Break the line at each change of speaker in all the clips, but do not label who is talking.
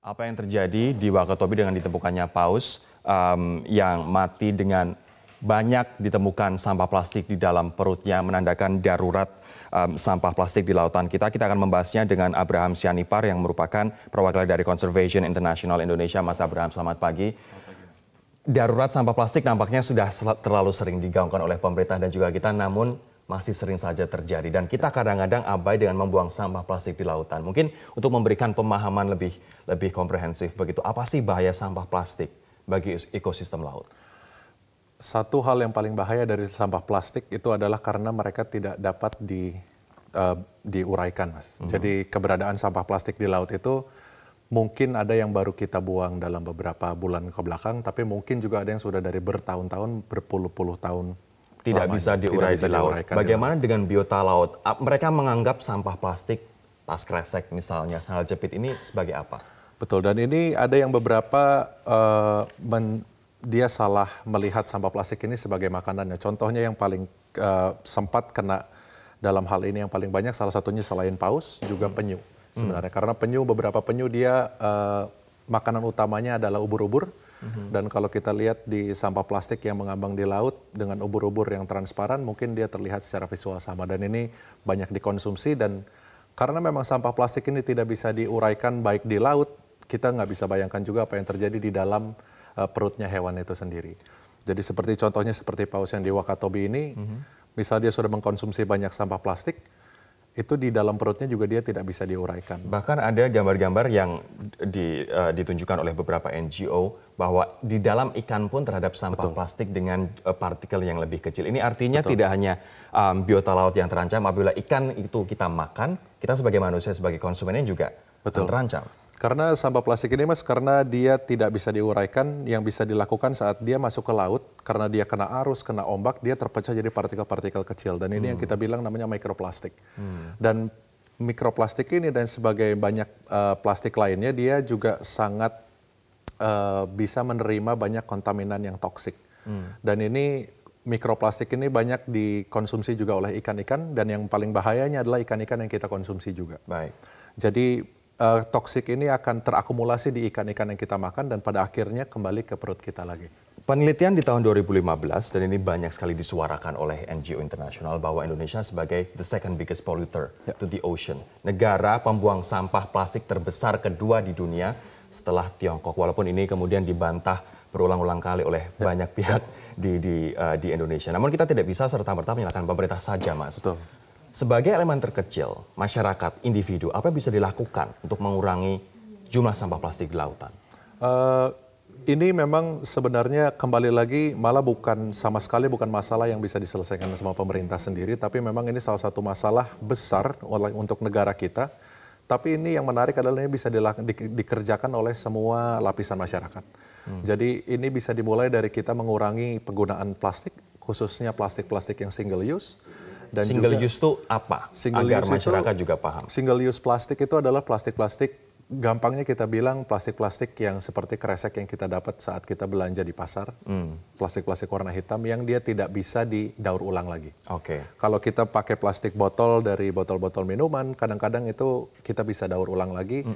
Apa yang terjadi di Wakatobi dengan ditemukannya paus yang mati dengan banyak ditemukan sampah plastik di dalam perutnya menandakan darurat sampah plastik di lautan kita. Kita akan membahasnya dengan Abraham Sianipar yang merupakan perwakilan dari Conservation International Indonesia. Mas Abraham, selamat pagi. Darurat sampah plastik nampaknya sudah terlalu sering digaungkan oleh pemerintah dan juga kita, namun masih sering saja terjadi. Dan kita kadang-kadang abai dengan membuang sampah plastik di lautan. Mungkin untuk memberikan pemahaman lebih komprehensif begitu, apa sih bahaya sampah plastik bagi ekosistem laut?
Satu hal yang paling bahaya dari sampah plastik itu adalah karena mereka tidak dapat diuraikan, Mas. Jadi keberadaan sampah plastik di laut itu mungkin ada yang baru kita buang dalam beberapa bulan ke belakang, tapi mungkin juga ada yang sudah dari bertahun-tahun, berpuluh-puluh tahun
tidak bisa diurai di laut. Bagaimana dengan biota laut? Mereka menganggap sampah plastik, tas kresek misalnya, sandal jepit ini sebagai apa?
Betul, dan ini ada yang beberapa dia salah melihat sampah plastik ini sebagai makanannya. Contohnya yang paling sempat kena dalam hal ini yang paling banyak, salah satunya selain paus, juga penyu sebenarnya. Karena beberapa penyu dia makanan utamanya adalah ubur-ubur. Dan kalau kita lihat di sampah plastik yang mengambang di laut dengan ubur-ubur yang transparan, mungkin dia terlihat secara visual sama. Dan ini banyak dikonsumsi, dan karena memang sampah plastik ini tidak bisa diuraikan baik di laut, kita nggak bisa bayangkan juga apa yang terjadi di dalam perutnya hewan itu sendiri. Jadi contohnya seperti paus yang di Wakatobi ini, misal dia sudah mengkonsumsi banyak sampah plastik, itu di dalam perutnya juga dia tidak bisa diuraikan.
Bahkan ada gambar-gambar yang ditunjukkan oleh beberapa NGO bahwa di dalam ikan pun terhadap sampah plastik dengan partikel yang lebih kecil. Ini artinya tidak hanya biota laut yang terancam, apabila ikan itu kita makan, kita sebagai manusia, sebagai konsumennya juga terancam.
Karena sampah plastik ini, Mas, karena dia tidak bisa diuraikan, yang bisa dilakukan saat dia masuk ke laut, karena dia kena arus, kena ombak, dia terpecah jadi partikel-partikel kecil. Dan ini yang kita bilang namanya mikroplastik. Dan mikroplastik ini dan sebagai banyak plastik lainnya, dia juga sangat bisa menerima banyak kontaminan yang toksik. Dan ini mikroplastik ini banyak dikonsumsi juga oleh ikan-ikan, dan yang paling bahayanya adalah ikan-ikan yang kita konsumsi juga.
Baik.
Jadi toksik ini akan terakumulasi di ikan-ikan yang kita makan dan pada akhirnya kembali ke perut kita lagi.
Penelitian di tahun 2015, dan ini banyak sekali disuarakan oleh NGO internasional, bahwa Indonesia sebagai the second biggest polluter to the ocean. Negara pembuang sampah plastik terbesar kedua di dunia setelah Tiongkok. Walaupun ini kemudian dibantah berulang-ulang kali oleh banyak pihak di Indonesia. Namun kita tidak bisa serta-merta menyalahkan pemerintah saja, Mas.
Betul.
Sebagai elemen terkecil, masyarakat, individu, apa yang bisa dilakukan untuk mengurangi jumlah sampah plastik di lautan?
Ini memang sebenarnya kembali lagi malah sama sekali bukan masalah yang bisa diselesaikan sama pemerintah sendiri, tapi memang ini salah satu masalah besar untuk negara kita. Tapi ini yang menarik adalah ini bisa dikerjakan oleh semua lapisan masyarakat. Jadi ini bisa dimulai dari kita mengurangi penggunaan plastik, khususnya plastik-plastik yang single use.
Dan single use itu apa? Agar masyarakat juga paham.
Single use plastik itu adalah plastik-plastik, gampangnya kita bilang plastik-plastik yang seperti kresek yang kita dapat saat kita belanja di pasar. Plastik-plastik warna hitam yang dia tidak bisa didaur ulang lagi. Kalau kita pakai plastik botol dari botol-botol minuman, kadang-kadang itu kita bisa daur ulang lagi.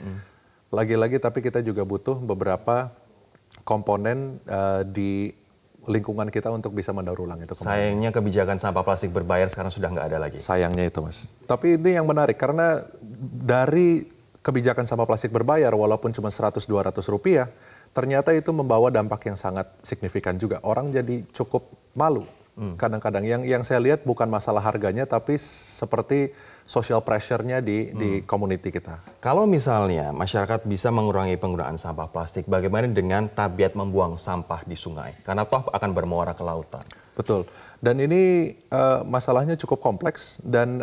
Lagi-lagi tapi kita juga butuh beberapa komponen di lingkungan kita untuk bisa mendaur ulang itu.
Sayangnya kebijakan sampah plastik berbayar sekarang sudah nggak ada lagi.
Sayangnya itu, Mas. Tapi ini yang menarik karena dari kebijakan sampah plastik berbayar walaupun cuma 100-200 rupiah, ternyata itu membawa dampak yang sangat signifikan juga. Orang jadi cukup malu. Kadang-kadang yang saya lihat bukan masalah harganya, tapi seperti social pressure-nya di community kita.
Kalau misalnya masyarakat bisa mengurangi penggunaan sampah plastik, bagaimana dengan tabiat membuang sampah di sungai? Karena toh akan bermuara ke lautan.
Betul. Dan ini masalahnya cukup kompleks dan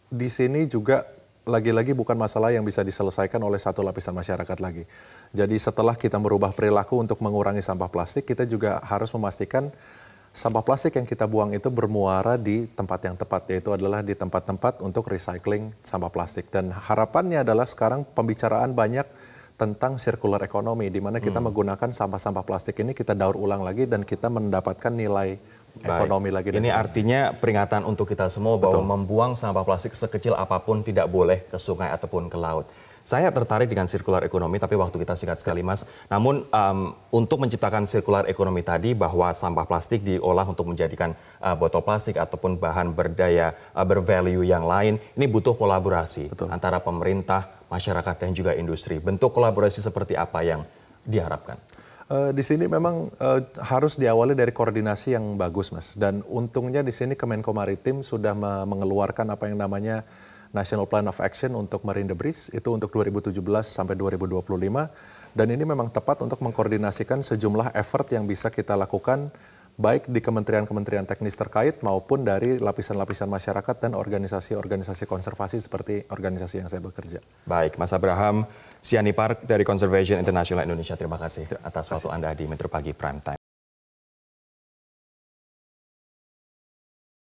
di sini juga lagi-lagi bukan masalah yang bisa diselesaikan oleh satu lapisan masyarakat lagi. Jadi setelah kita merubah perilaku untuk mengurangi sampah plastik, kita juga harus memastikan sampah plastik yang kita buang itu bermuara di tempat yang tepat, yaitu adalah di tempat-tempat untuk recycling sampah plastik. Dan harapannya adalah sekarang pembicaraan banyak tentang circular economy, di mana kita menggunakan sampah-sampah plastik ini kita daur ulang lagi dan kita mendapatkan nilai ekonomi lagi.
Ini artinya peringatan untuk kita semua bahwa membuang sampah plastik sekecil apapun tidak boleh ke sungai ataupun ke laut. Saya tertarik dengan circular economy, tapi waktu kita singkat sekali, Mas. Namun untuk menciptakan circular economy tadi, bahwa sampah plastik diolah untuk menjadikan botol plastik ataupun bahan berdaya bervalue yang lain, ini butuh kolaborasi antara pemerintah, masyarakat, dan juga industri. Bentuk kolaborasi seperti apa yang diharapkan?
Di sini memang harus diawali dari koordinasi yang bagus, Mas. Dan untungnya di sini Kemenko Maritim sudah mengeluarkan apa yang namanya National Plan of Action untuk Marine Debris, itu untuk 2017 sampai 2025. Dan ini memang tepat untuk mengkoordinasikan sejumlah effort yang bisa kita lakukan, baik di kementerian-kementerian teknis terkait maupun dari lapisan-lapisan masyarakat dan organisasi-organisasi konservasi seperti organisasi yang saya bekerja.
Baik, Mas Abraham Sianipar dari Conservation International Indonesia, terima kasih atas waktu Anda di Metro Pagi Prime Time.